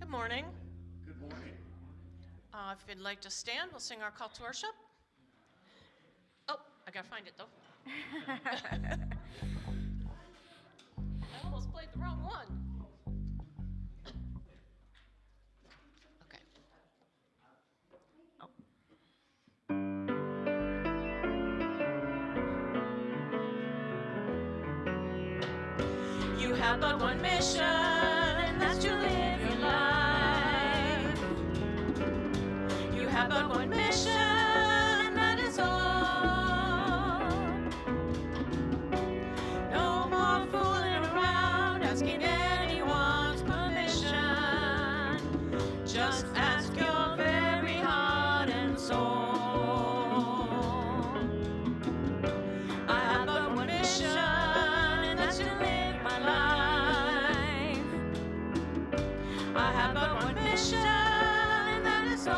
Good morning. Good morning. If you'd like to stand, we'll sing our call to worship. Oh, I gotta find it though. I almost played the wrong one. Okay. Oh. You have but one mission, and that's to live your life. You have but one mission, and that is all. No more fooling around, asking anyone's permission. Just ask your very heart and soul. I have but one mission, and that's to live my life. I have but one mission, and that is all.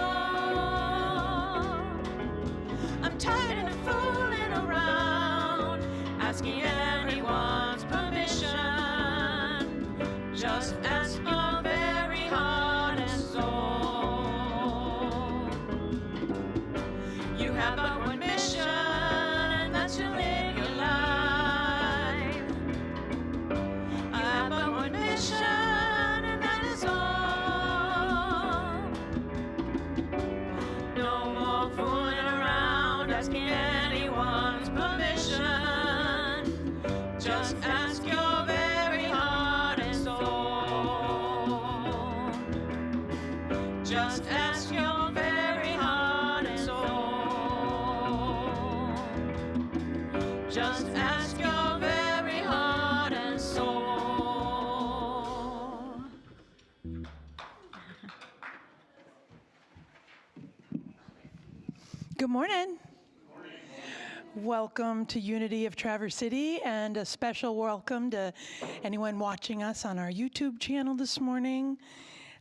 I'm tired of fooling around, asking anyone's permission. Just ask your very heart and soul. You have but one mission, and that's to live your life. I have but one mission, and that is all. No more fooling around, asking anyone's permission. Just ask your very heart and soul. Just ask your very heart and soul. Just ask your very heart and soul. Good morning. Welcome to Unity of Traverse City, and a special welcome to anyone watching us on our YouTube channel this morning.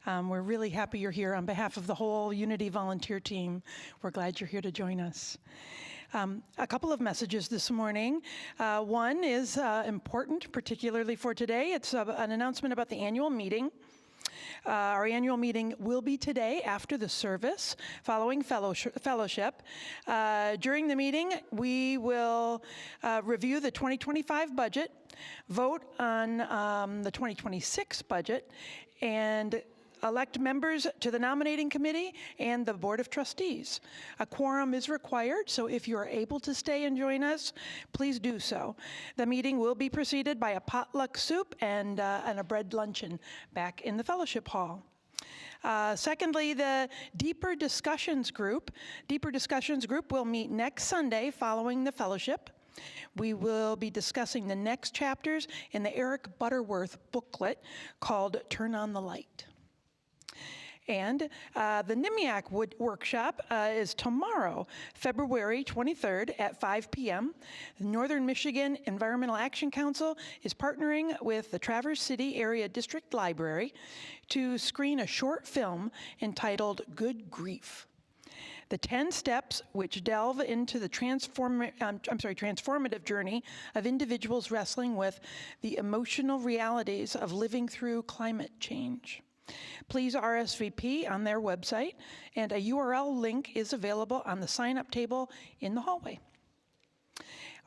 We're really happy you're here. On behalf of the whole Unity volunteer team, we're glad you're here to join us. A couple of messages this morning. One is important, particularly for today. It's an announcement about the annual meeting. Our annual meeting will be today after the service, following fellowship. During the meeting, we will review the 2025 budget, vote on the 2026 budget, and elect members to the nominating committee and the Board of Trustees. A quorum is required, so if you are able to stay and join us, please do so. The meeting will be preceded by a potluck soup and a bread luncheon back in the fellowship hall. Secondly, the Deeper Discussions Group will meet next Sunday following the fellowship. We will be discussing the next chapters in the Eric Butterworth booklet called Turn on the Light. And the NIMIAC workshop is tomorrow, February 23rd at 5 p.m. The Northern Michigan Environmental Action Council is partnering with the Traverse City Area District Library to screen a short film entitled Good Grief. The 10 steps which delve into the transformative journey of individuals wrestling with the emotional realities of living through climate change. Please RSVP on their website, and a URL link is available on the sign-up table in the hallway.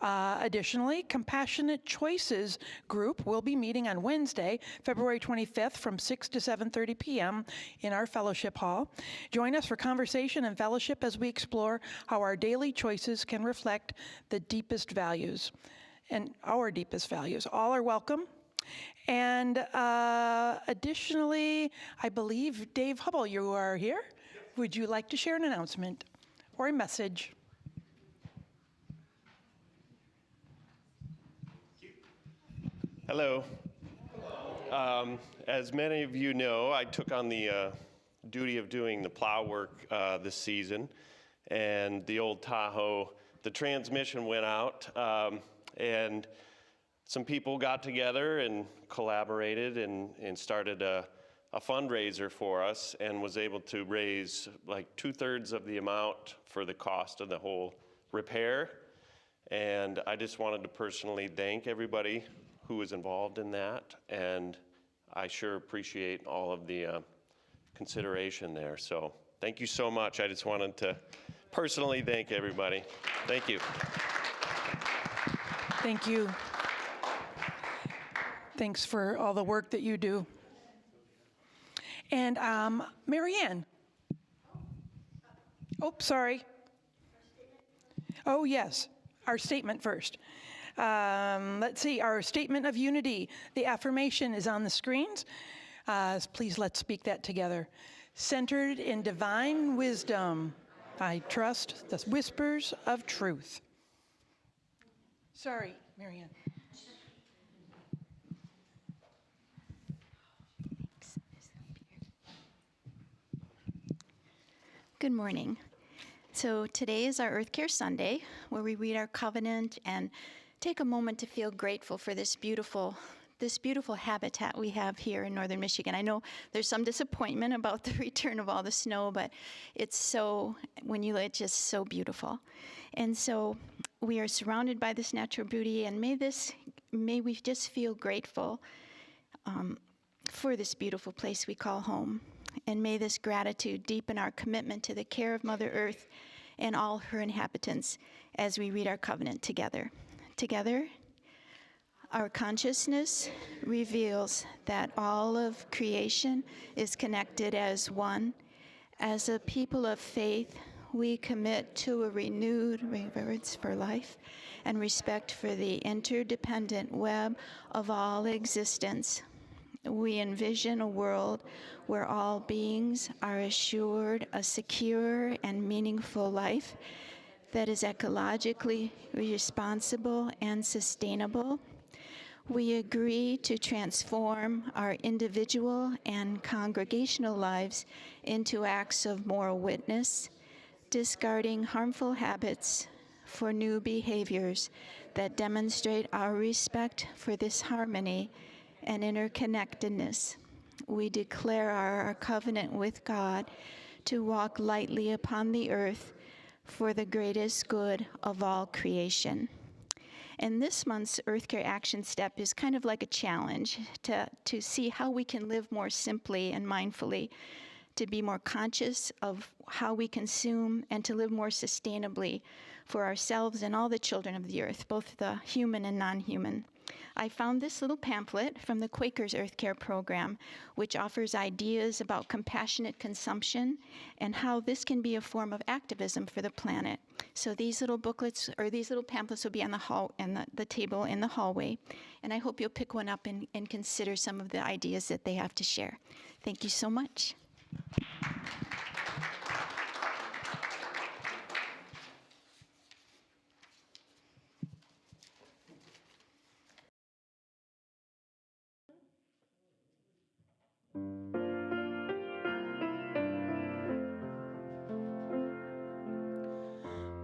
Additionally, Compassionate Choices group will be meeting on Wednesday, February 25th from 6 to 7:30 p.m. in our fellowship hall. Join us for conversation and fellowship as we explore how our daily choices can reflect the deepest values and our deepest values. All are welcome. And additionally, I believe, Dave Hubble, you are here. Would you like to share an announcement or a message? Hello. As many of you know, I took on the duty of doing the plow work this season, and the old Tahoe, the transmission went out, and some people got together and collaborated and started a fundraiser for us, and was able to raise like 2/3 of the amount for the cost of the whole repair. And I just wanted to personally thank everybody who was involved in that, and I sure appreciate all of the consideration there. So thank you so much. I just wanted to personally thank everybody. Thank you. Thank you. Thanks for all the work that you do. And Marianne. Oh, sorry. Oh, yes, our statement first. Let's see, our statement of unity. The affirmation is on the screens. Please let's speak that together. Centered in divine wisdom, I trust the whispers of truth. Sorry, Marianne. Good morning. So today is our Earth Care Sunday, where we read our covenant and take a moment to feel grateful for this beautiful habitat we have here in northern Michigan. I know there's some disappointment about the return of all the snow, but it's just so beautiful. And so we are surrounded by this natural beauty, and may we just feel grateful for this beautiful place we call home. And may this gratitude deepen our commitment to the care of Mother Earth and all her inhabitants as we read our covenant together. Together, our consciousness reveals that all of creation is connected as one. As a people of faith, we commit to a renewed reverence for life and respect for the interdependent web of all existence. We envision a world where all beings are assured a secure and meaningful life that is ecologically responsible and sustainable. We agree to transform our individual and congregational lives into acts of moral witness, discarding harmful habits for new behaviors that demonstrate our respect for this harmony and interconnectedness. We declare our covenant with God to walk lightly upon the earth for the greatest good of all creation. And this month's Earth Care Action Step is kind of like a challenge to see how we can live more simply and mindfully, to be more conscious of how we consume, and to live more sustainably for ourselves and all the children of the earth, both the human and non-human. I found this little pamphlet from the Quakers Earth Care Program, which offers ideas about compassionate consumption and how this can be a form of activism for the planet. So these little booklets, or these little pamphlets, will be on the table in the hallway, and I hope you'll pick one up and consider some of the ideas that they have to share. Thank you so much.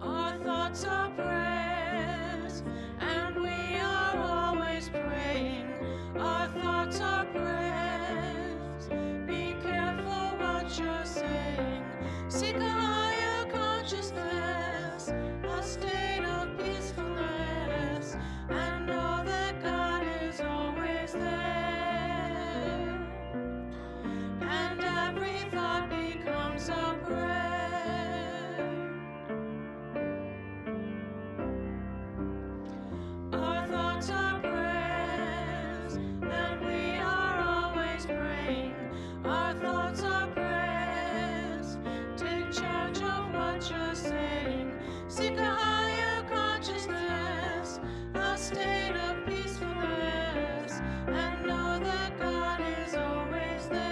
Our thoughts are prayers, and we are always praying. Our thoughts are prayers. Be careful what you're saying. Seek a higher consciousness, a state of peacefulness, and know that God is always there. And every thought becomes a prayer. Our thoughts are prayers, and we are always praying. Our thoughts are prayers. Take charge of what you're saying. Seek a higher consciousness, a state of peacefulness, and know that God is always there.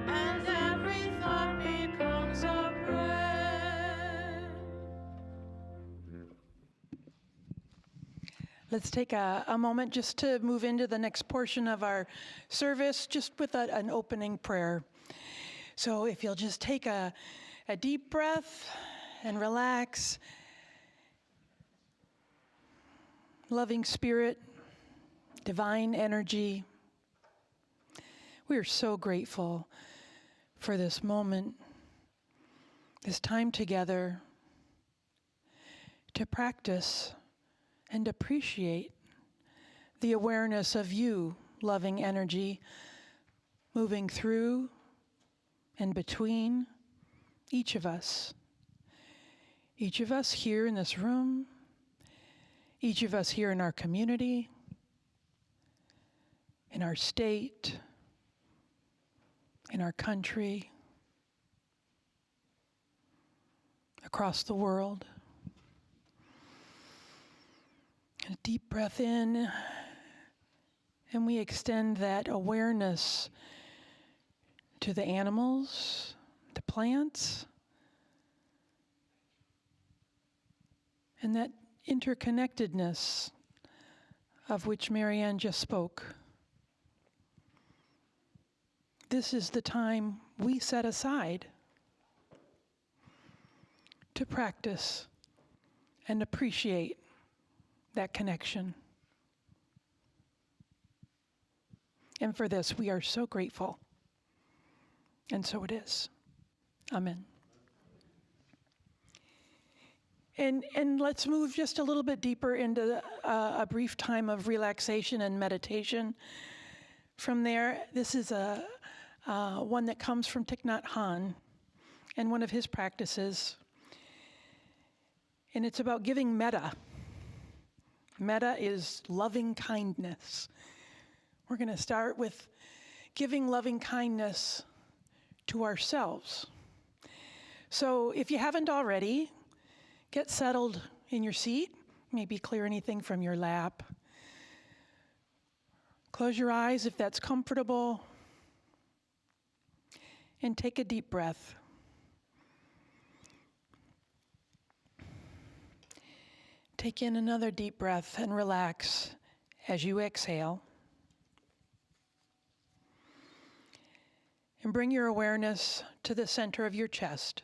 And every thought becomes a prayer. Let's take a moment just to move into the next portion of our service, just with an opening prayer. So if you'll just take a deep breath and relax. Loving Spirit, divine energy, we are so grateful for this moment, this time together to practice and appreciate the awareness of you, loving energy, moving through and between each of us. Each of us here in this room, each of us here in our community, in our state, in our country, across the world. A deep breath in, and we extend that awareness to the animals, the plants, and that interconnectedness of which Marianne just spoke. This is the time we set aside to practice and appreciate that connection. And for this, we are so grateful. And so it is. Amen. And let's move just a little bit deeper into a brief time of relaxation and meditation. From there, this is one that comes from Thich Nhat Hanh and one of his practices. And it's about giving metta. Metta is loving kindness. We're going to start with giving loving kindness to ourselves. So if you haven't already, get settled in your seat. Maybe clear anything from your lap. Close your eyes if that's comfortable. And take a deep breath. Take in another deep breath and relax as you exhale. And bring your awareness to the center of your chest,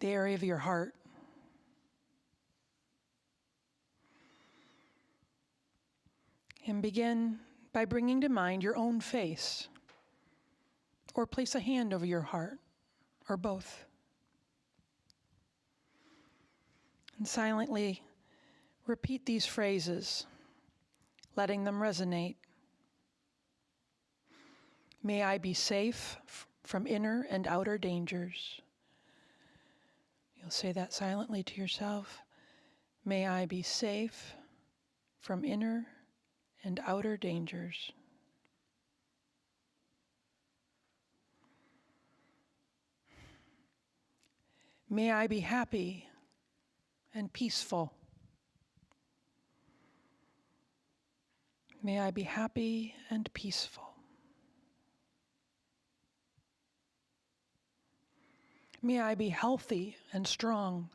the area of your heart. And begin by bringing to mind your own face, or place a hand over your heart, or both. And silently repeat these phrases, letting them resonate. May I be safe from inner and outer dangers. You'll say that silently to yourself. May I be safe from inner and outer dangers. May I be happy and peaceful. May I be happy and peaceful. May I be healthy and strong.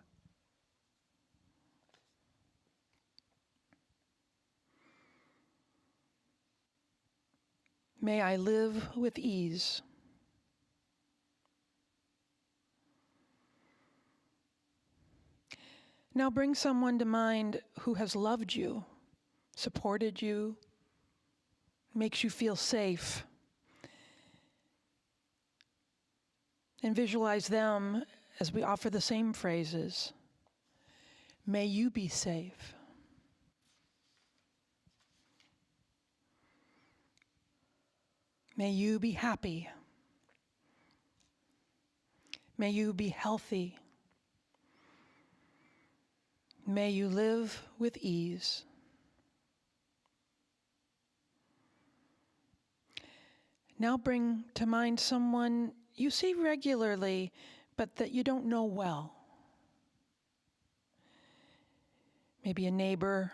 May I live with ease. Now bring someone to mind who has loved you, supported you, makes you feel safe. And visualize them as we offer the same phrases. May you be safe. May you be happy. May you be healthy. May you live with ease. Now bring to mind someone you see regularly, but that you don't know well. Maybe a neighbor,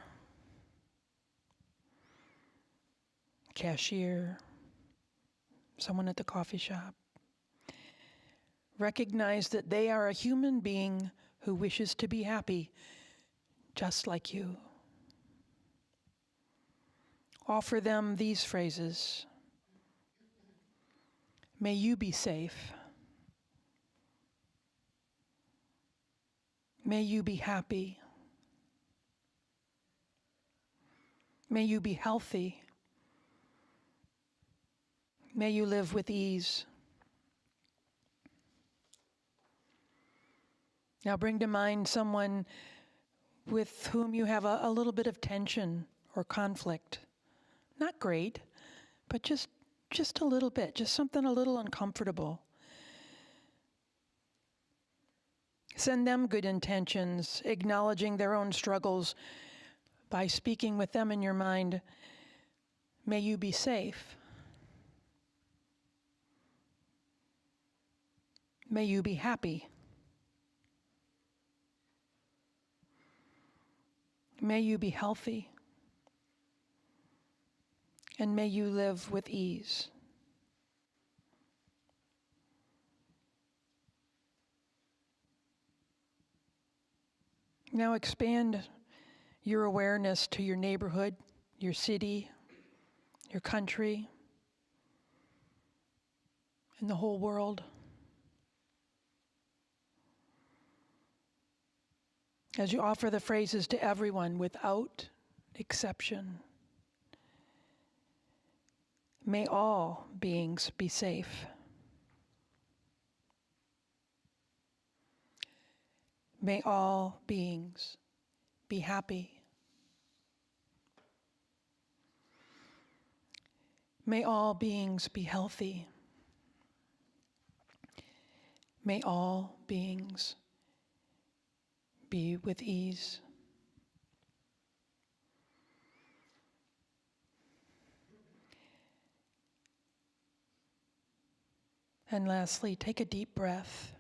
cashier, someone at the coffee shop. Recognize that they are a human being who wishes to be happy, just like you. Offer them these phrases. May you be safe. May you be happy. May you be healthy. May you live with ease. Now bring to mind someone with whom you have a little bit of tension or conflict, Not great, but just a little bit, just something a little uncomfortable. Send them good intentions, acknowledging their own struggles by speaking with them in your mind. May you be safe. May you be happy. May you be healthy. And may you live with ease. Now expand your awareness to your neighborhood, your city, your country, and the whole world. As you offer the phrases to everyone without exception. May all beings be safe. May all beings be happy. May all beings be healthy. May all beings be with ease. And lastly, take a deep breath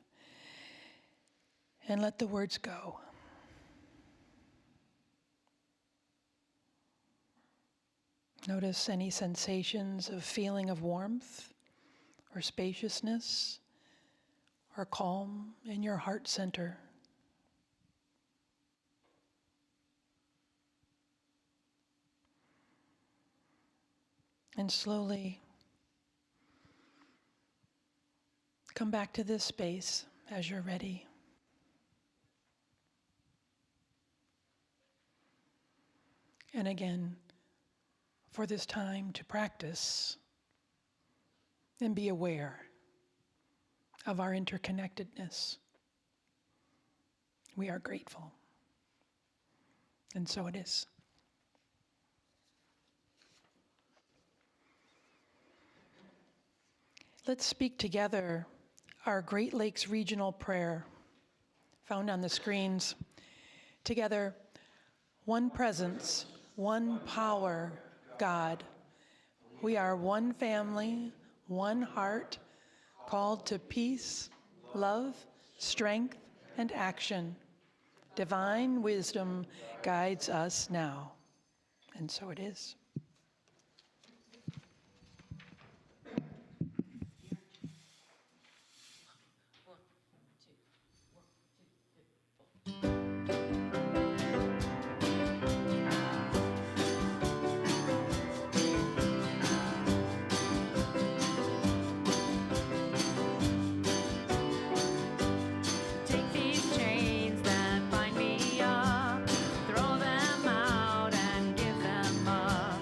and let the words go. Notice any sensations of feeling of warmth or spaciousness or calm in your heart center. And slowly come back to this space as you're ready. And again, for this time to practice and be aware of our interconnectedness. We are grateful. And so it is. Let's speak together our Great Lakes Regional Prayer, found on the screens. Together, one presence, one power, God. We are one family, one heart, called to peace, love, strength, and action. Divine wisdom guides us now. And so it is. Take these chains that bind me up, throw them out and give them up.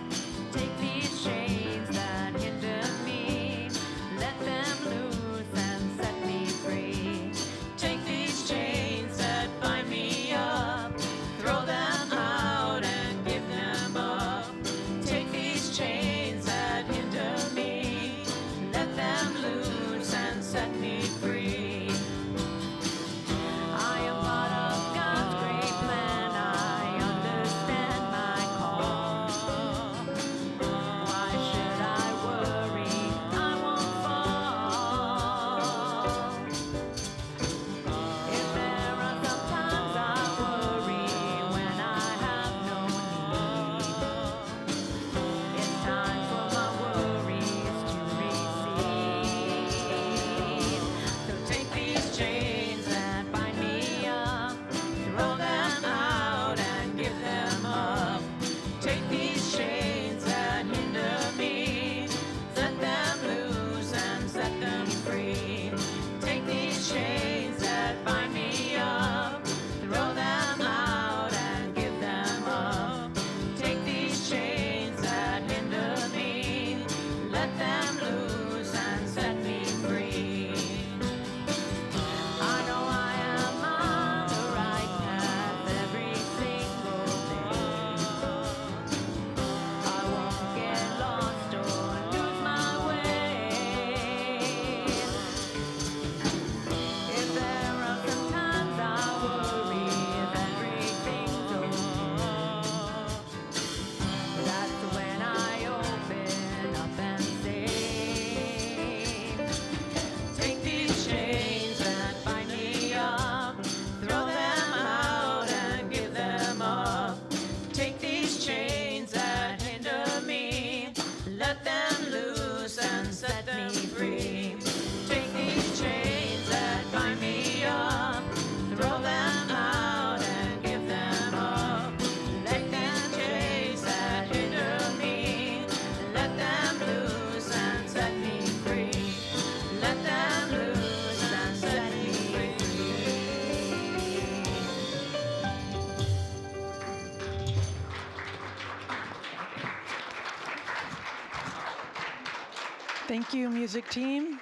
Thank you, music team.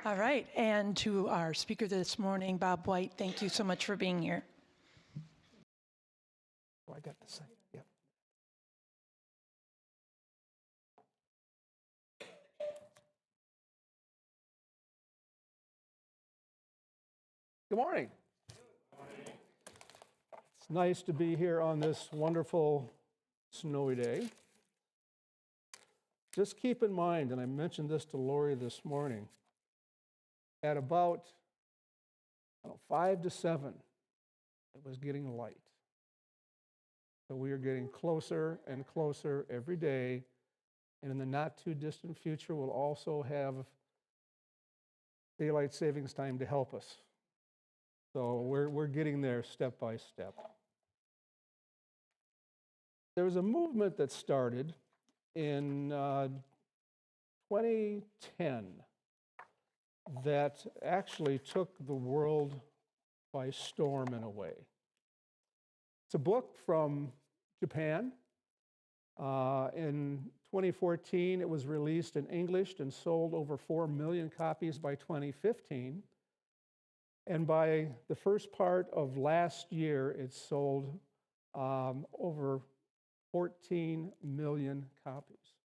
All right, and to our speaker this morning, Bob White, thank you so much for being here. Oh, I got the same. Yep. Good morning. It's nice to be here on this wonderful snowy day. Just keep in mind, and I mentioned this to Lori this morning, at about 5 to 7, it was getting light. So we are getting closer and closer every day, and in the not too distant future, we'll also have daylight savings time to help us. So we're getting there step by step. There was a movement that started in 2010 that actually took the world by storm in a way. It's a book from Japan. In 2014, it was released in English and sold over 4 million copies by 2015. And by the first part of last year, it sold over 14 million copies.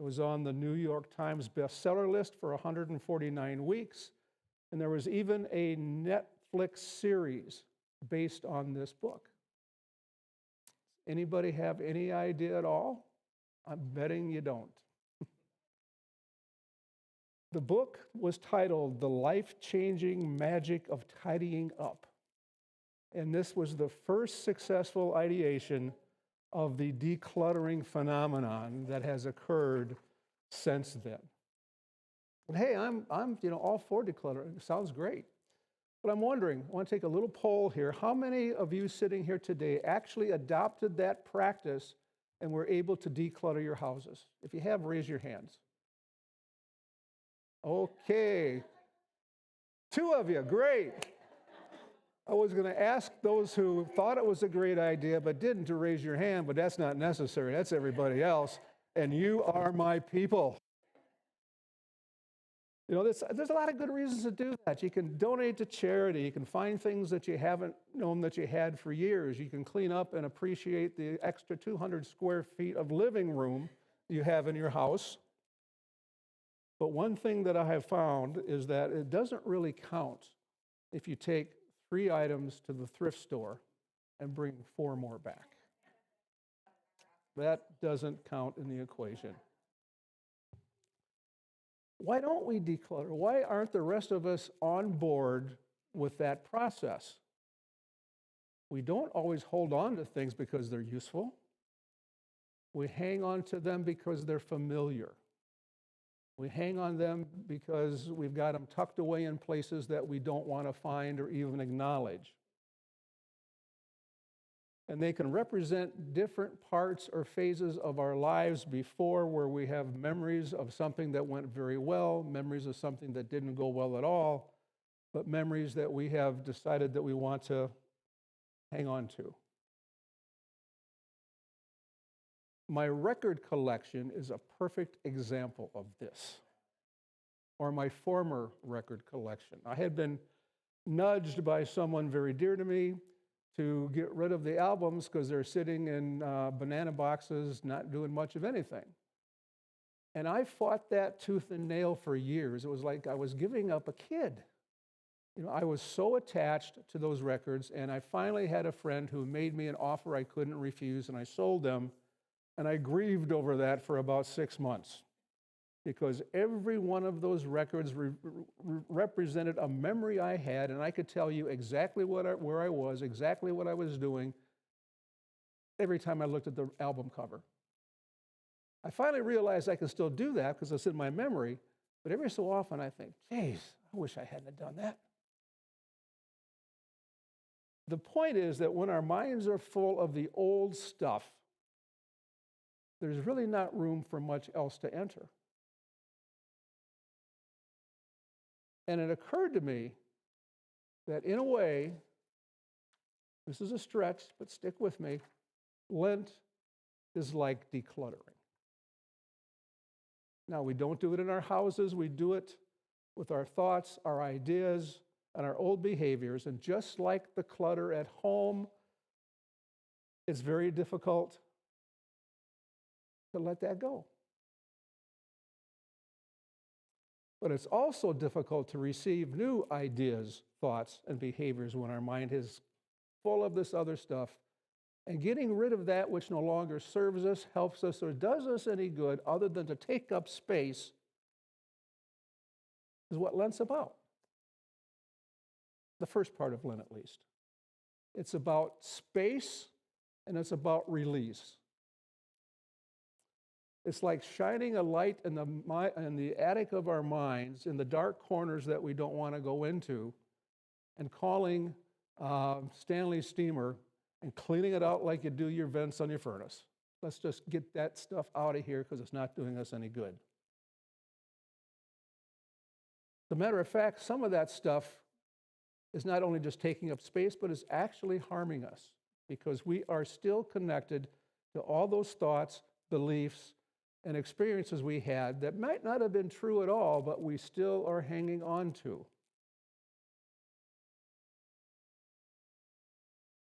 It was on the New York Times bestseller list for 149 weeks, and there was even a Netflix series based on this book. Anybody have any idea at all? I'm betting you don't. The book was titled The Life-Changing Magic of Tidying Up, and this was the first successful ideation of the decluttering phenomenon that has occurred since then. And hey, I'm all for decluttering. It sounds great. But I'm wondering, I want to take a little poll here. How many of you sitting here today actually adopted that practice and were able to declutter your houses? If you have, raise your hands. Okay. 2 of you, great. I was going to ask those who thought it was a great idea but didn't to raise your hand, but that's not necessary. That's everybody else, and you are my people. You know, there's a lot of good reasons to do that. You can donate to charity. You can find things that you haven't known that you had for years. You can clean up and appreciate the extra 200 square feet of living room you have in your house. But one thing that I have found is that it doesn't really count if you take 3 items to the thrift store and bring 4 more back. That doesn't count in the equation. Why don't we declutter? Why aren't the rest of us on board with that process? We don't always hold on to things because they're useful. We hang on to them because they're familiar. We hang on them because we've got them tucked away in places that we don't want to find or even acknowledge. And they can represent different parts or phases of our lives before, where we have memories of something that went very well, memories of something that didn't go well at all, but memories that we have decided that we want to hang on to. My record collection is a perfect example of this, or my former record collection. I had been nudged by someone very dear to me to get rid of the albums because they're sitting in banana boxes, not doing much of anything. And I fought that tooth and nail for years. It was like I was giving up a kid. You know, I was so attached to those records, and I finally had a friend who made me an offer I couldn't refuse, and I sold them, and I grieved over that for about 6 months, because every one of those records represented a memory I had, and I could tell you exactly where I was, exactly what I was doing, every time I looked at the album cover. I finally realized I can still do that because it's in my memory, but every so often I think, geez, I wish I hadn't done that. The point is that when our minds are full of the old stuff, there's really not room for much else to enter. And it occurred to me that in a way, this is a stretch, but stick with me, Lent is like decluttering. Now, we don't do it in our houses. We do it with our thoughts, our ideas, and our old behaviors. And just like the clutter at home, it's very difficult to let that go. But it's also difficult to receive new ideas, thoughts, and behaviors when our mind is full of this other stuff. And getting rid of that which no longer serves us, helps us, or does us any good other than to take up space is what Lent's about. The first part of Lent, at least. It's about space and it's about release. It's like shining a light in the attic of our minds, in the dark corners that we don't want to go into, and calling Stanley Steamer and cleaning it out like you do your vents on your furnace. Let's just get that stuff out of here because it's not doing us any good. As a matter of fact, some of that stuff is not only just taking up space, but is actually harming us because we are still connected to all those thoughts, beliefs, and experiences we had that might not have been true at all, but we still are hanging on to.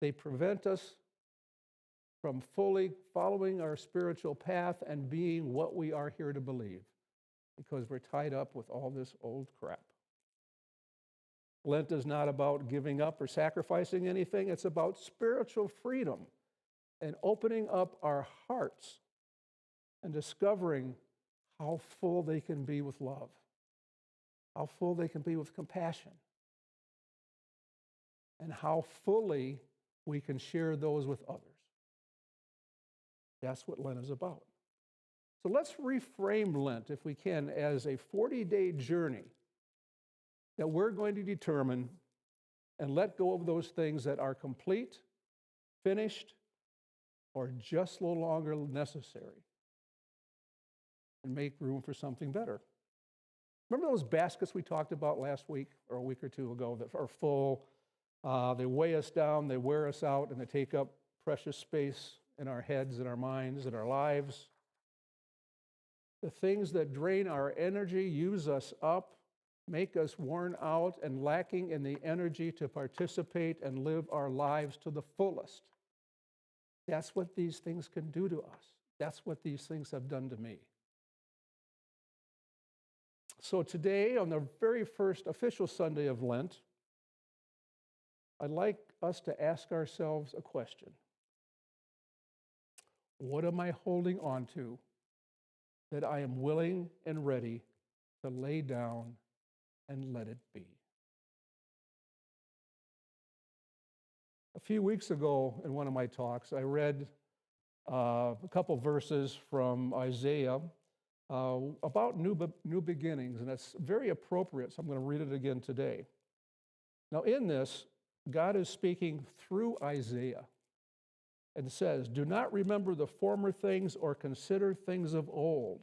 They prevent us from fully following our spiritual path and being what we are here to believe because we're tied up with all this old crap. Lent is not about giving up or sacrificing anything. It's about spiritual freedom and opening up our hearts and discovering how full they can be with love, how full they can be with compassion, and how fully we can share those with others. That's what Lent is about. So let's reframe Lent, if we can, as a 40-day journey that we're going to determine and let go of those things that are complete, finished, or just no longer necessary, and make room for something better. Remember those baskets we talked about last week or a week or two ago that are full? They weigh us down, they wear us out, and they take up precious space in our heads and our minds and our lives. The things that drain our energy, use us up, make us worn out and lacking in the energy to participate and live our lives to the fullest. That's what these things can do to us. That's what these things have done to me. So today, on the very first official Sunday of Lent, I'd like us to ask ourselves a question. What am I holding on to that I am willing and ready to lay down and let it be? A few weeks ago in one of my talks, I read a couple verses from Isaiah about new beginnings, and it's very appropriate, so I'm going to read it again today. Now in this, God is speaking through Isaiah and says, "Do not remember the former things or consider things of old.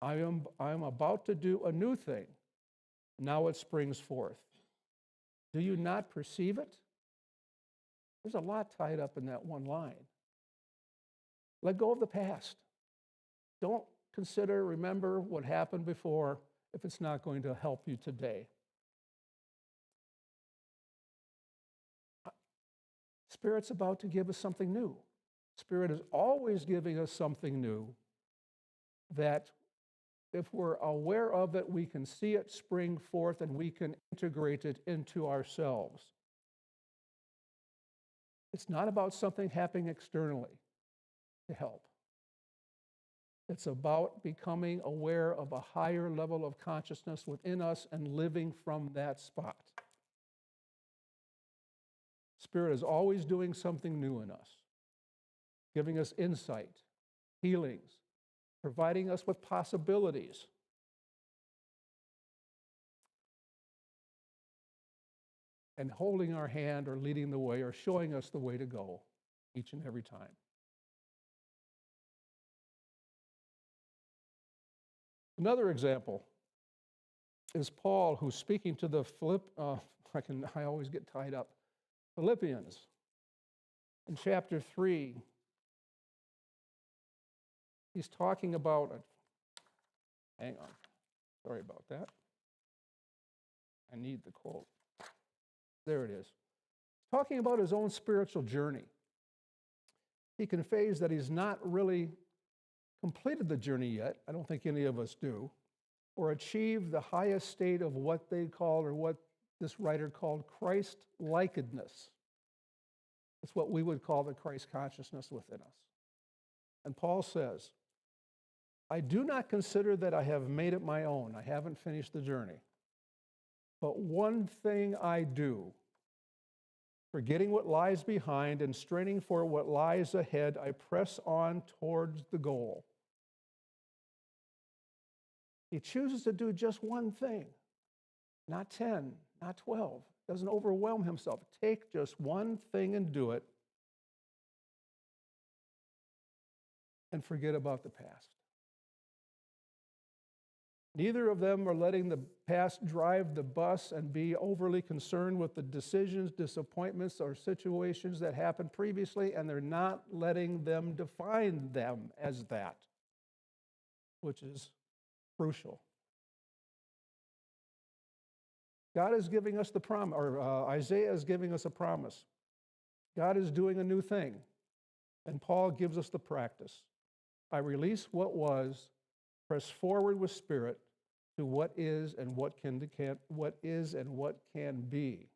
I am about to do a new thing. Now it springs forth. Do you not perceive it?" There's a lot tied up in that one line. Let go of the past. Don't remember what happened before if it's not going to help you today. Spirit's about to give us something new. Spirit is always giving us something new that if we're aware of it, we can see it spring forth and we can integrate it into ourselves. It's not about something happening externally to help. It's about becoming aware of a higher level of consciousness within us and living from that spot. Spirit is always doing something new in us, giving us insight, healings, providing us with possibilities. And holding our hand or leading the way or showing us the way to go each and every time. Another example is Paul, who's speaking to the I always get tied up, Philippians. In chapter 3, he's talking about Hang on. Sorry about that. I need the quote. There it is. Talking about his own spiritual journey. He conveys that he's not really completed the journey yet. I don't think any of us do. Or achieved the highest state of what they called, or what this writer called, Christ-likeness. It's what we would call the Christ consciousness within us. And Paul says, I do not consider that I have made it my own. I haven't finished the journey. But one thing I do, forgetting what lies behind and straining for what lies ahead, I press on towards the goal. He chooses to do just one thing, not 10, not 12. Doesn't overwhelm himself. Take just one thing and do it, and forget about the past. Neither of them are letting the past drive the bus and be overly concerned with the decisions, disappointments, or situations that happened previously, and they're not letting them define them as that, which is crucial. God is giving us the promise, or Isaiah is giving us a promise. God is doing a new thing, and Paul gives us the practice. I release what was, press forward with spirit to what is and what can be.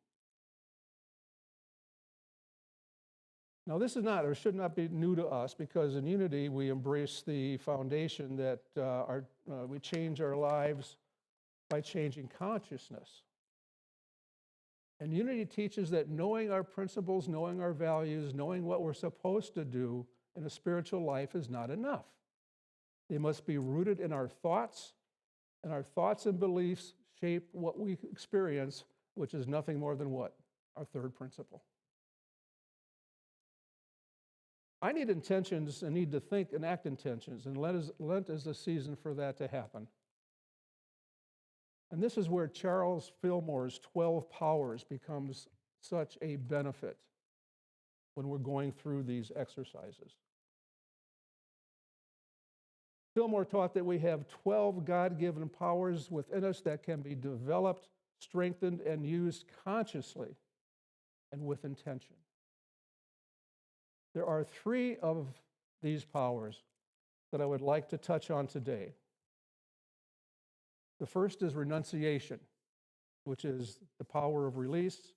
Now, this is not, or should not be, new to us, because in Unity we embrace the foundation that we change our lives by changing consciousness. And Unity teaches that knowing our principles, knowing our values, knowing what we're supposed to do in a spiritual life is not enough. They must be rooted in our thoughts, and our thoughts and beliefs shape what we experience, which is nothing more than what? Our third principle. I need intentions and need to think and act intentions, and Lent is a season for that to happen. And this is where Charles Fillmore's 12 Powers becomes such a benefit when we're going through these exercises. Fillmore taught that we have 12 God-given powers within us that can be developed, strengthened, and used consciously and with intention. There are 3 of these powers that I would like to touch on today. The first is renunciation, which is the power of release,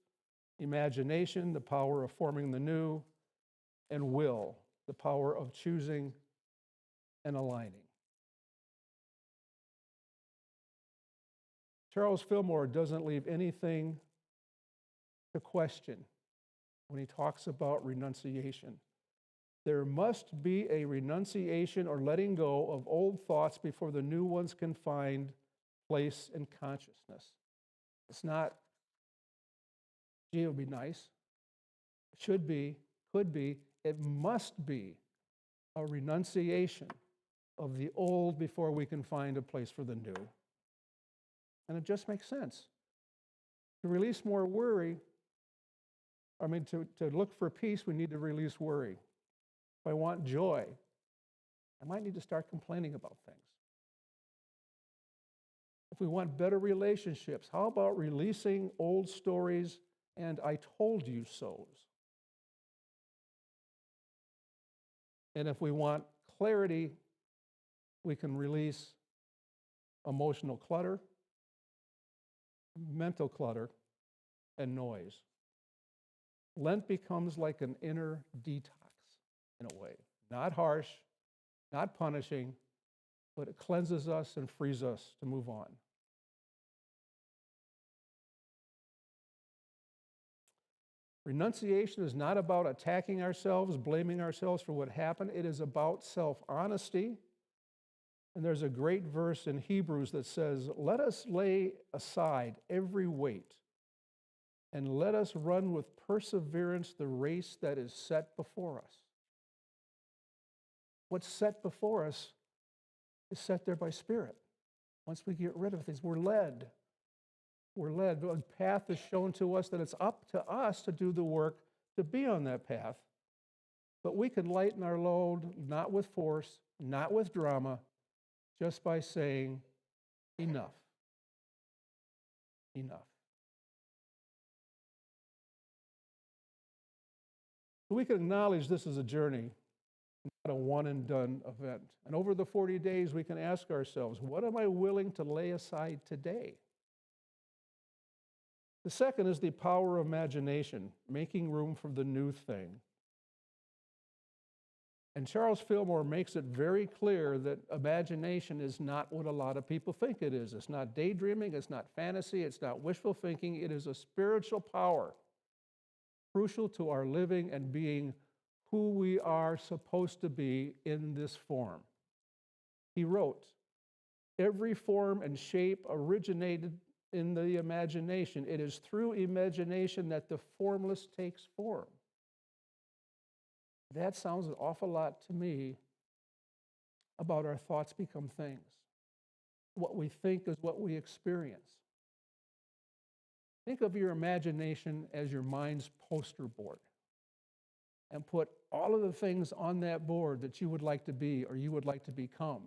imagination, the power of forming the new, and will, the power of choosing and aligning. Charles Fillmore doesn't leave anything to question when he talks about renunciation. There must be a renunciation or letting go of old thoughts before the new ones can find place in consciousness. It's not, gee, it would be nice. It should be, could be, it must be a renunciation of the old before we can find a place for the new. And it just makes sense. To release more worry, to look for peace, we need to release worry. If I want joy, I might need to start complaining about things. If we want better relationships, how about releasing old stories and I told you so's? And if we want clarity, we can release emotional clutter, mental clutter, and noise. Lent becomes like an inner detox in a way. Not harsh, not punishing, but it cleanses us and frees us to move on. Renunciation is not about attacking ourselves, blaming ourselves for what happened. It is about self-honesty. And there's a great verse in Hebrews that says, let us lay aside every weight and let us run with perseverance the race that is set before us. What's set before us is set there by Spirit. Once we get rid of things, we're led. We're led. The path is shown to us that it's up to us to do the work to be on that path. But we can lighten our load, not with force, not with drama, just by saying, Enough. Enough. We can acknowledge this is a journey, not a one and done event. And over the 40 days, we can ask ourselves, what am I willing to lay aside today? The second is the power of imagination, making room for the new thing. And Charles Fillmore makes it very clear that imagination is not what a lot of people think it is. It's not daydreaming, it's not fantasy, it's not wishful thinking. It is a spiritual power crucial to our living and being who we are supposed to be in this form. He wrote, every form and shape originated in the imagination. It is through imagination that the formless takes form. That sounds an awful lot to me about our thoughts become things. What we think is what we experience. Think of your imagination as your mind's poster board and put all of the things on that board that you would like to be or you would like to become,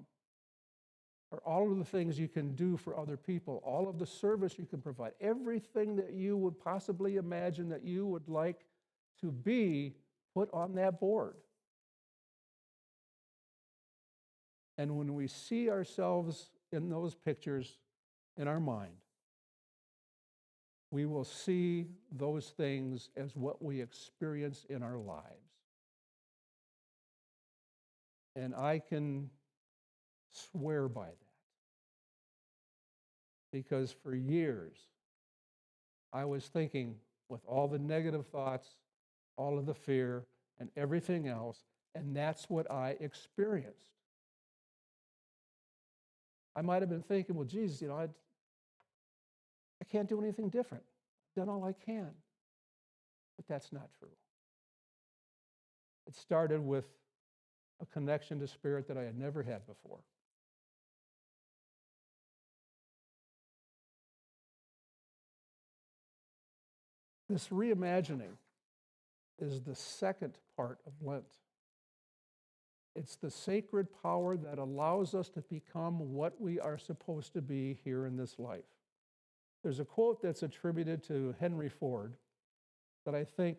or all of the things you can do for other people, all of the service you can provide, everything that you would possibly imagine that you would like to be, put on that board. And when we see ourselves in those pictures in our mind, we will see those things as what we experience in our lives. And I can swear by that. Because for years, I was thinking with all the negative thoughts, all of the fear, and everything else, and that's what I experienced. I might have been thinking, well, Jesus, I can't do anything different. I've done all I can. But that's not true. It started with a connection to Spirit that I had never had before. This reimagining is the second part of Lent. It's the sacred power that allows us to become what we are supposed to be here in this life. There's a quote that's attributed to Henry Ford that I think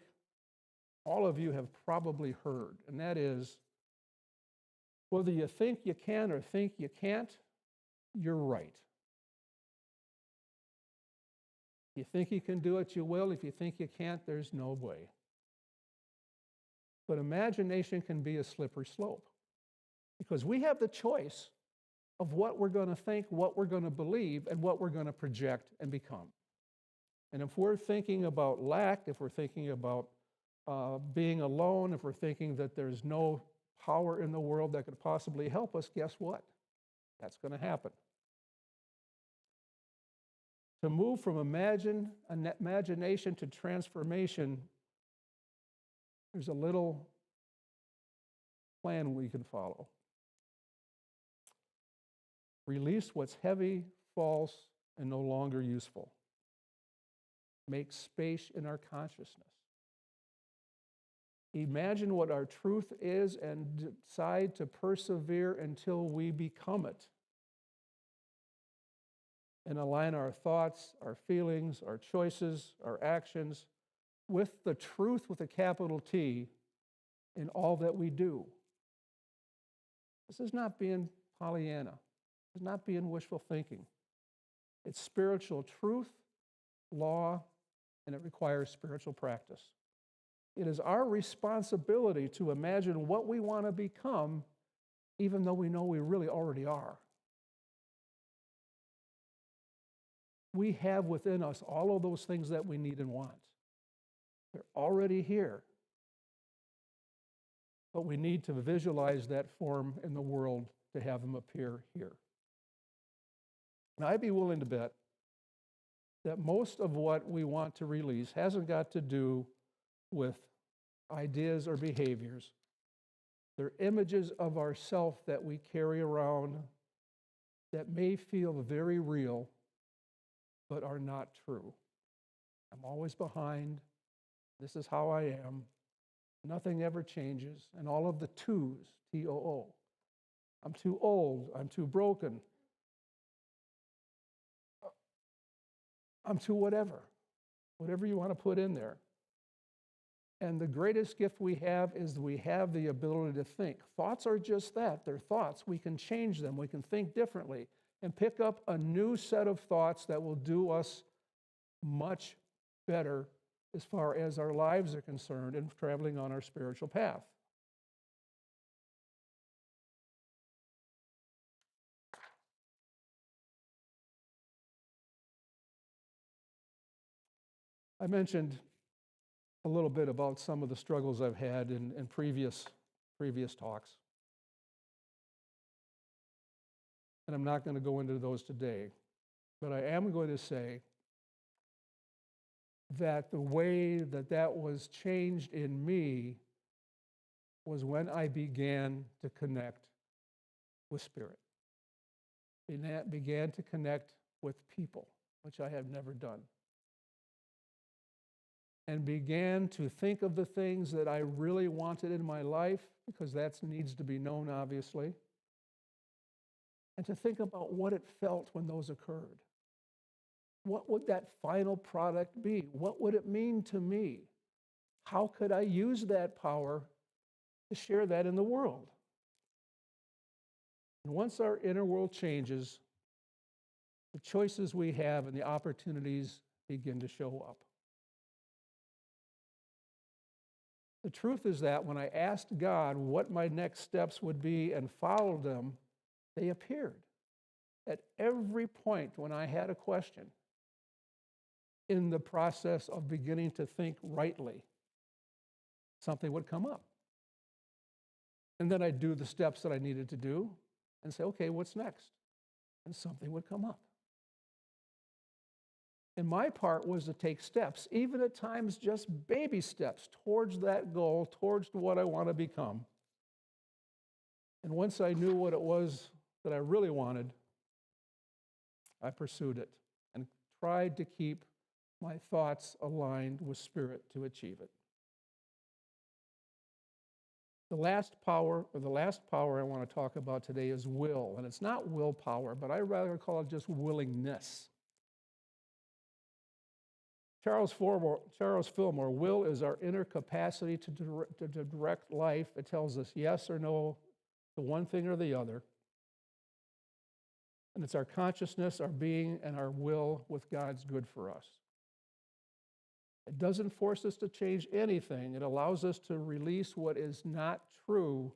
all of you have probably heard, and that is, whether you think you can or think you can't, you're right. If you think you can do it, you will. If you think you can't, there's no way. But imagination can be a slippery slope because we have the choice of what we're going to think, what we're going to believe, and what we're going to project and become. And if we're thinking about lack, if we're thinking about being alone, if we're thinking that there's no power in the world that could possibly help us, guess what? That's going to happen. To move from imagination to transformation, there's a little plan we can follow. Release what's heavy, false, and no longer useful. Make space in our consciousness. Imagine what our truth is and decide to persevere until we become it. And align our thoughts, our feelings, our choices, our actions with the truth with a capital T in all that we do. This is not being Pollyanna. It's not being wishful thinking. It's spiritual truth, law, and it requires spiritual practice. It is our responsibility to imagine what we want to become, even though we know we really already are. We have within us all of those things that we need and want. They're already here. But we need to visualize that form in the world to have them appear here. Now, I'd be willing to bet that most of what we want to release hasn't got to do with ideas or behaviors. They're images of ourself that we carry around that may feel very real, but are not true. I'm always behind. This is how I am. Nothing ever changes. And all of the twos, T-O-O. I'm too old. I'm too broken. I'm to whatever you want to put in there. And the greatest gift we have is we have the ability to think. Thoughts are just that. They're thoughts. We can change them. We can think differently and pick up a new set of thoughts that will do us much better as far as our lives are concerned and traveling on our spiritual path. I mentioned a little bit about some of the struggles I've had in previous talks. And I'm not going to go into those today, but I am going to say that the way that was changed in me was when I began to connect with Spirit. Began to connect with people, which I have never done. And began to think of the things that I really wanted in my life, because that needs to be known, obviously, and to think about what it felt when those occurred. What would that final product be? What would it mean to me? How could I use that power to share that in the world? And once our inner world changes, the choices we have and the opportunities begin to show up. The truth is that when I asked God what my next steps would be and followed them, they appeared. At every point when I had a question in the process of beginning to think rightly, something would come up. And then I'd do the steps that I needed to do and say, okay, what's next? And something would come up. And my part was to take steps, even at times just baby steps, towards that goal, towards what I want to become. And once I knew what it was that I really wanted, I pursued it and tried to keep my thoughts aligned with Spirit to achieve it. The last power I want to talk about today is will. And it's not willpower, but I rather call it just willingness. Charles Fillmore, will is our inner capacity to direct life. It tells us yes or no to one thing or the other. And it's our consciousness, our being, and our will with God's good for us. It doesn't force us to change anything. It allows us to release what is not true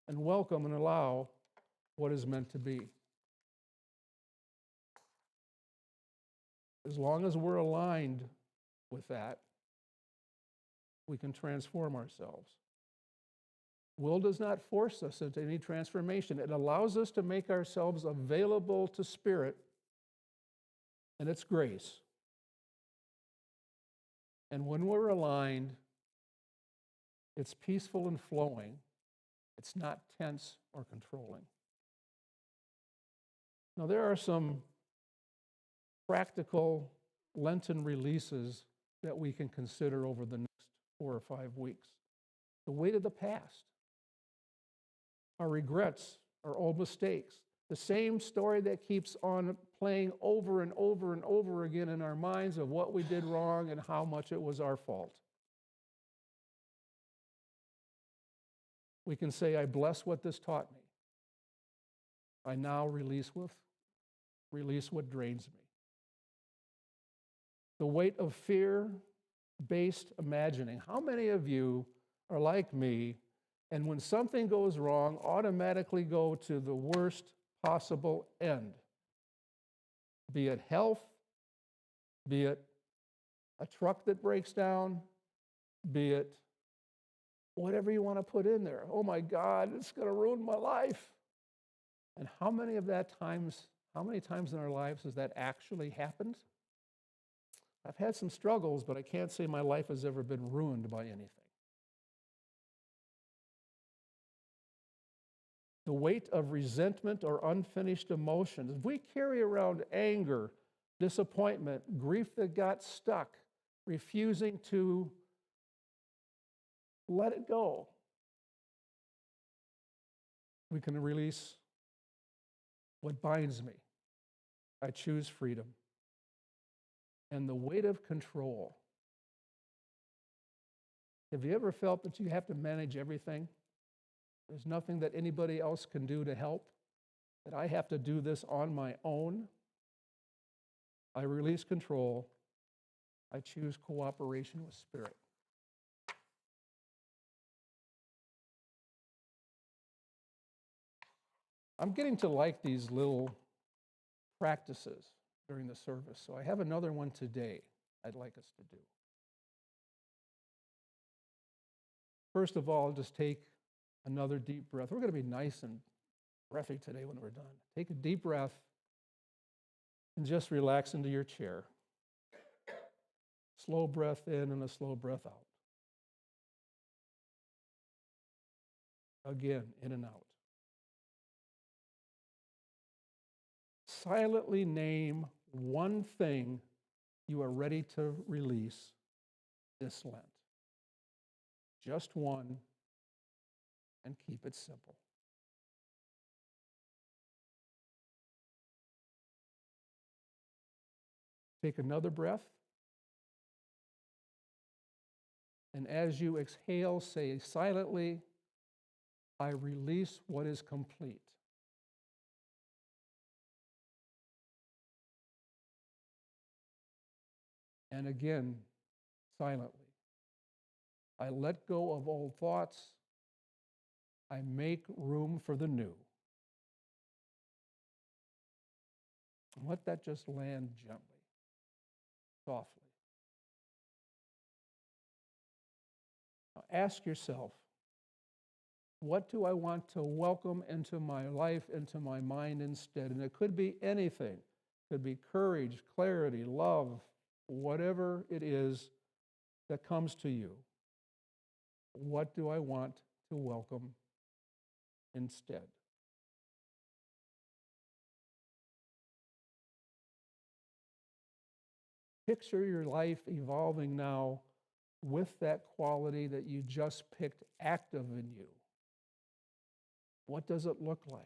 and welcome and allow what is meant to be. As long as we're aligned with that, we can transform ourselves. Will does not force us into any transformation. It allows us to make ourselves available to Spirit and its grace. And when we're aligned, it's peaceful and flowing. It's not tense or controlling. Now, there are some practical Lenten releases that we can consider over the next 4 or 5 weeks. The weight of the past, our regrets, our old mistakes, the same story that keeps on playing over and over and over again in our minds of what we did wrong and how much it was our fault. We can say, I bless what this taught me. I now release what drains me. The weight of fear-based imagining. How many of you are like me, and when something goes wrong, automatically go to the worst possible end? Be it health, be it a truck that breaks down, be it whatever you want to put in there. Oh my God, it's going to ruin my life. And how many times in our lives has that actually happened? I've had some struggles, but I can't say my life has ever been ruined by anything. The weight of resentment or unfinished emotions. If we carry around anger, disappointment, grief that got stuck, refusing to let it go, we can release what binds me. I choose freedom. and the weight of control. Have you ever felt that you have to manage everything? There's nothing that anybody else can do to help, that I have to do this on my own? I release control. I choose cooperation with Spirit. I'm getting to like these little practices during the service, so I have another one today I'd like us to do. First of all, just take another deep breath. We're going to be nice and breathy today when we're done. Take a deep breath and just relax into your chair. Slow breath in and a slow breath out. Again, in and out. Silently name one thing you are ready to release this Lent. Just one, and keep it simple. Take another breath. And as you exhale, say silently, I release what is complete. And again, silently, I let go of old thoughts. I make room for the new. And let that just land gently, softly. Now ask yourself, what do I want to welcome into my life, into my mind instead? And it could be anything. It could be courage, clarity, love, whatever it is that comes to you. What do I want to welcome instead? Picture your life evolving now with that quality that you just picked active in you. What does it look like?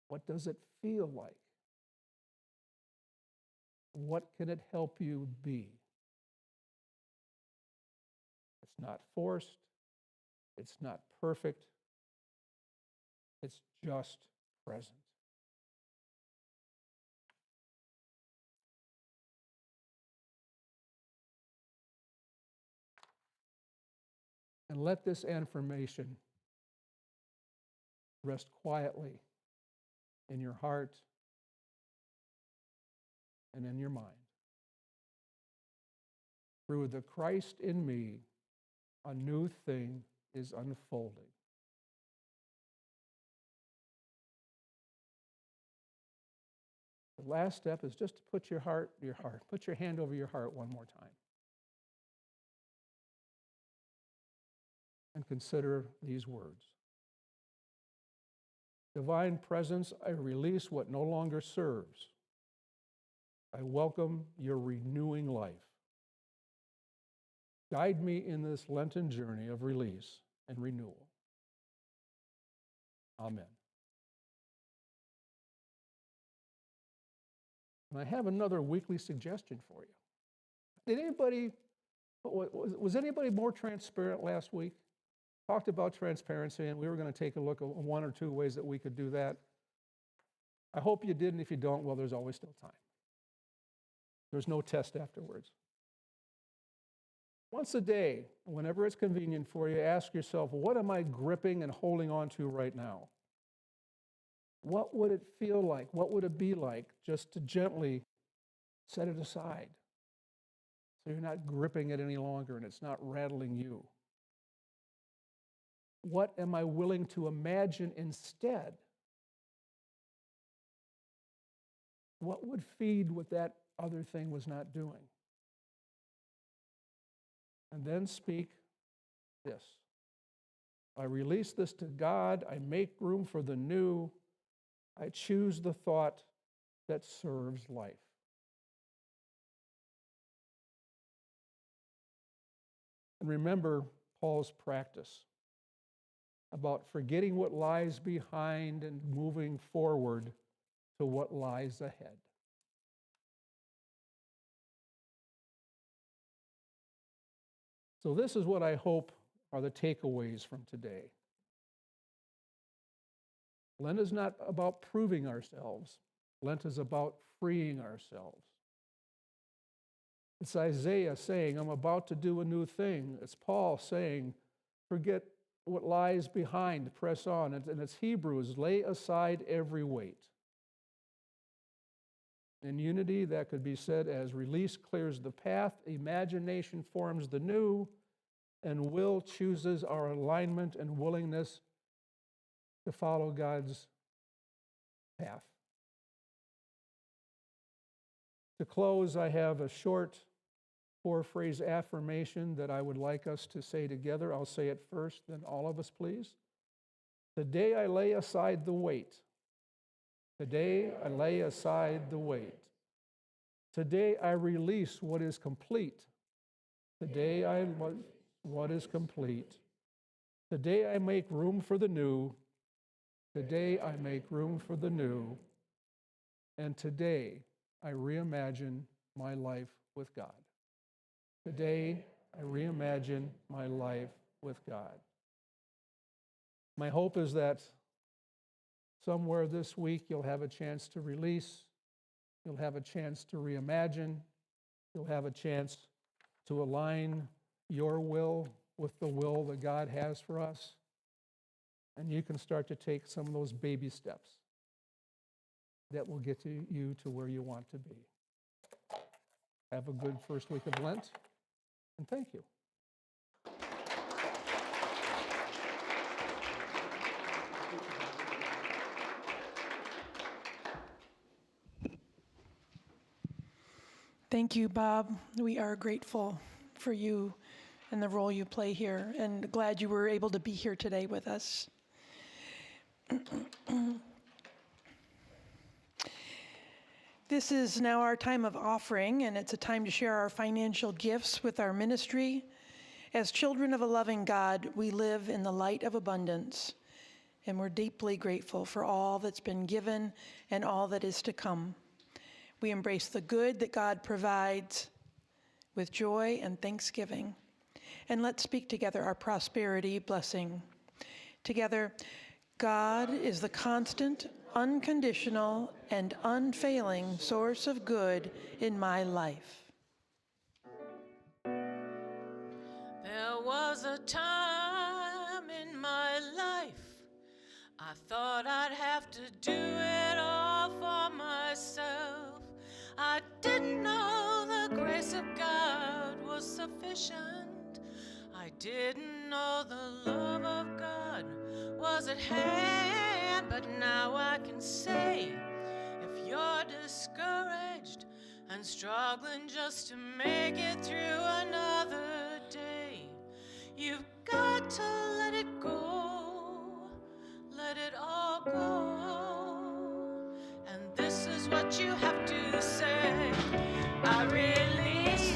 What does it feel like? What can it help you be? It's not forced. It's not perfect. It's just present. And let this affirmation rest quietly in your heart and in your mind. Through the Christ in me, a new thing is unfolding. The last step is just to put put your hand over your heart one more time. And consider these words. Divine presence, I release what no longer serves. I welcome your renewing life. Guide me in this Lenten journey of release and renewal. Amen. And I have another weekly suggestion for you. Was anybody more transparent last week? Talked about transparency, and we were going to take a look at one or two ways that we could do that. I hope you did, and if you don't, well, there's always still time. There's no test afterwards. Once a day, whenever it's convenient for you, ask yourself, what am I gripping and holding on to right now? What would it feel like? What would it be like just to gently set it aside so you're not gripping it any longer and it's not rattling you? What am I willing to imagine instead? What would feed what that other thing was not doing? And then speak this. I release this to God. I make room for the new. I choose the thought that serves life. And remember Paul's practice about forgetting what lies behind and moving forward to what lies ahead. So this is what I hope are the takeaways from today. Lent is not about proving ourselves. Lent is about freeing ourselves. It's Isaiah saying, I'm about to do a new thing. It's Paul saying, forget what lies behind, press on. And it's Hebrews, lay aside every weight. In unity, that could be said as release clears the path, imagination forms the new, and will chooses our alignment and willingness to follow God's path. To close, I have a short 4-phrase affirmation that I would like us to say together. I'll say it first, then all of us, please. Today I lay aside the weight. Today I lay aside the weight. Today I release what is complete. Today what is complete. Today I make room for the new. Today I make room for the new. And today I reimagine my life with God. Today I reimagine my life with God. My hope is that somewhere this week you'll have a chance to release, you'll have a chance to reimagine, you'll have a chance to align your will with the will that God has for us, and you can start to take some of those baby steps that will get you to where you want to be. Have a good first week of Lent, and thank you. Thank you, Bob. We are grateful for you and the role you play here, and glad you were able to be here today with us. This is now our time of offering, and it's a time to share our financial gifts with our ministry. As children of a loving God, we live in the light of abundance, and we're deeply grateful for all that's been given and all that is to come. We embrace the good that God provides with joy and thanksgiving. And let's speak together our prosperity blessing. Together, God is the constant, unconditional, and unfailing source of good in my life. There was a time in my life I thought I'd have to do it all for myself. I didn't know the grace of God was sufficient. I didn't know the love of God was at hand. But now I can say, if you're discouraged and struggling just to make it through another day, you've got to let it go. Let it all go. And this is what you have to say. I release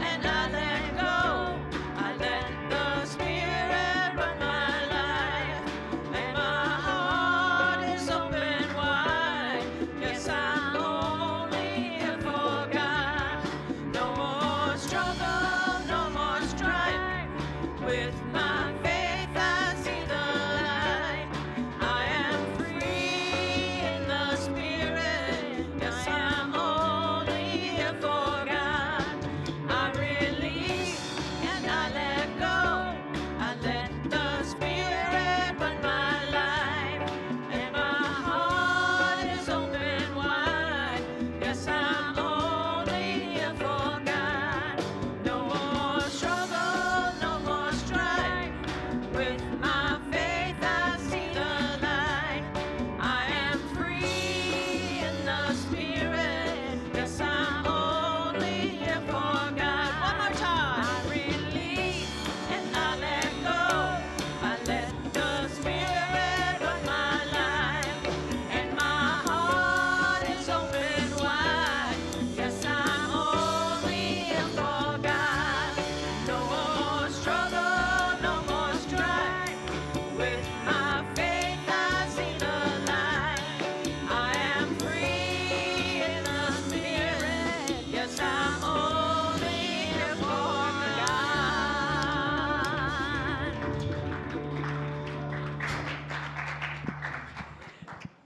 and I let go. I let the Spirit run my life. And my heart is open wide. Yes, I'm only here for God. No more struggle, no more strife. With my faith I see the light. I am free in the Spirit. Yes, I'm only here for God.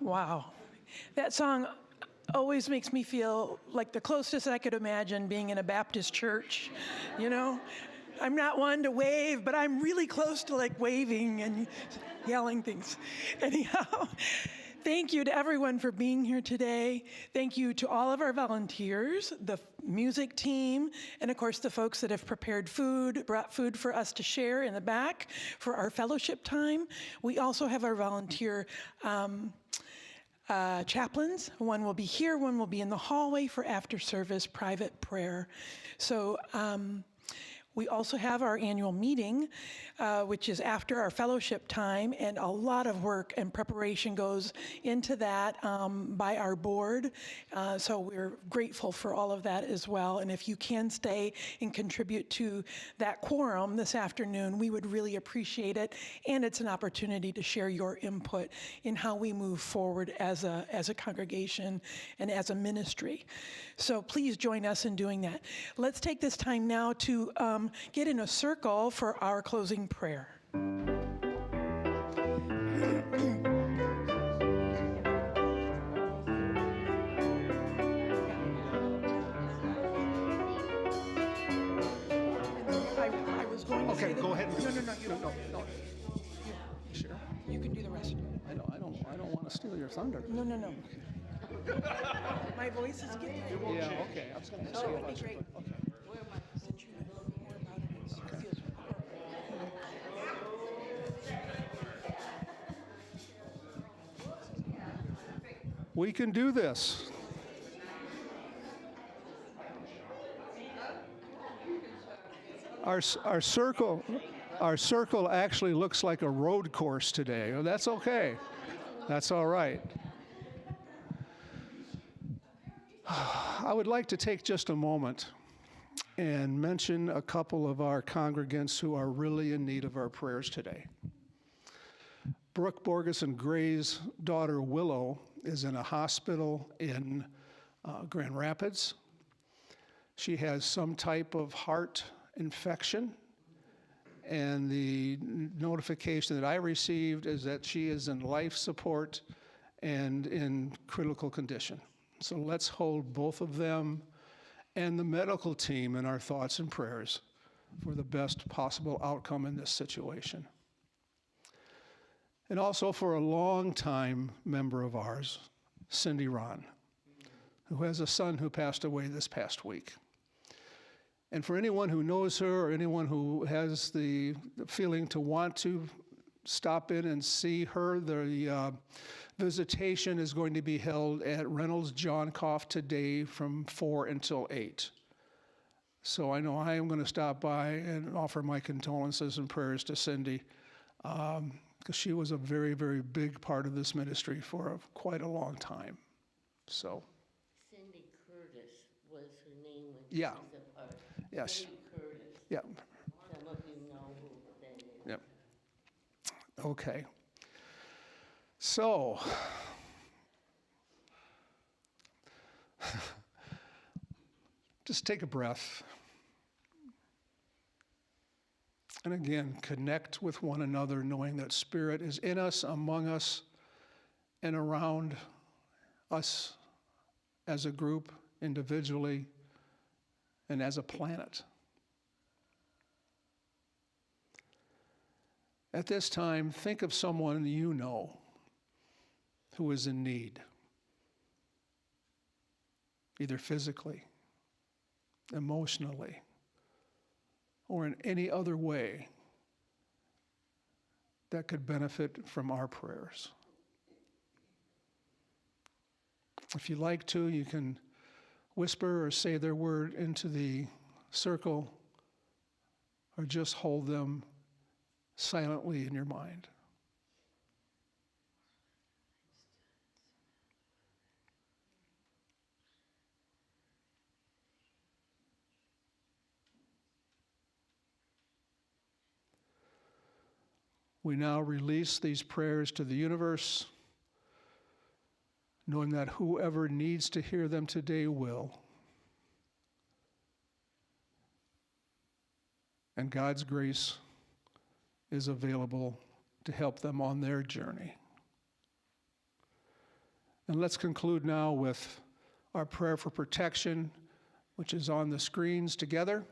Wow. That song always makes me feel like the closest I could imagine being in a Baptist church, you know? I'm not one to wave, but I'm really close to like waving and yelling things. Anyhow, thank you to everyone for being here today. Thank you to all of our volunteers, the music team, and of course the folks that have prepared food, brought food for us to share in the back for our fellowship time. We also have our volunteer chaplains. One will be here, one will be in the hallway for after service private prayer. So we also have our annual meeting, which is after our fellowship time, and a lot of work and preparation goes into that by our board. So we're grateful for all of that as well. And if you can stay and contribute to that quorum this afternoon, we would really appreciate it. And it's an opportunity to share your input in how we move forward as a congregation and as a ministry. So please join us in doing that. Let's take this time now to get in a circle for our closing prayer. I was going to say Go ahead. No. Sure. You can do the rest. I don't want to steal your thunder. No. My voice is getting. Yeah, okay. I was going to steal That'd be great. Okay. Since you know more about it, it feels We can do this. Our circle actually looks like a road course today. Oh, that's okay. That's all right. I would like to take just a moment and mention a couple of our congregants who are really in need of our prayers today. Brooke Borgeson Gray's daughter Willow is in a hospital in Grand Rapids. She has some type of heart infection, and the notification that I received is that she is in life support and in critical condition. So let's hold both of them and the medical team in our thoughts and prayers for the best possible outcome in this situation. And also for a long-time member of ours, Cindy Ron, who has a son who passed away this past week. And for anyone who knows her or anyone who has the feeling to want to stop in and see her, the visitation is going to be held at Reynolds John Koff today from 4 until 8. So I know I am going to stop by and offer my condolences and prayers to Cindy, because she was a very, very big part of this ministry for quite a long time. So. Cindy Curtis was her name when Yeah. she was a part. Yes. Cindy Curtis. Yeah. Some of you know who that is. Yep. Okay. So, just take a breath. And again, connect with one another, knowing that Spirit is in us, among us, and around us as a group, individually, and as a planet. At this time, think of someone you know who is in need, either physically, emotionally, or in any other way that could benefit from our prayers. If you like to, you can whisper or say their word into the circle, or just hold them silently in your mind. We now release these prayers to the universe, knowing that whoever needs to hear them today will. And God's grace is available to help them on their journey. And let's conclude now with our prayer for protection, which is on the screens together.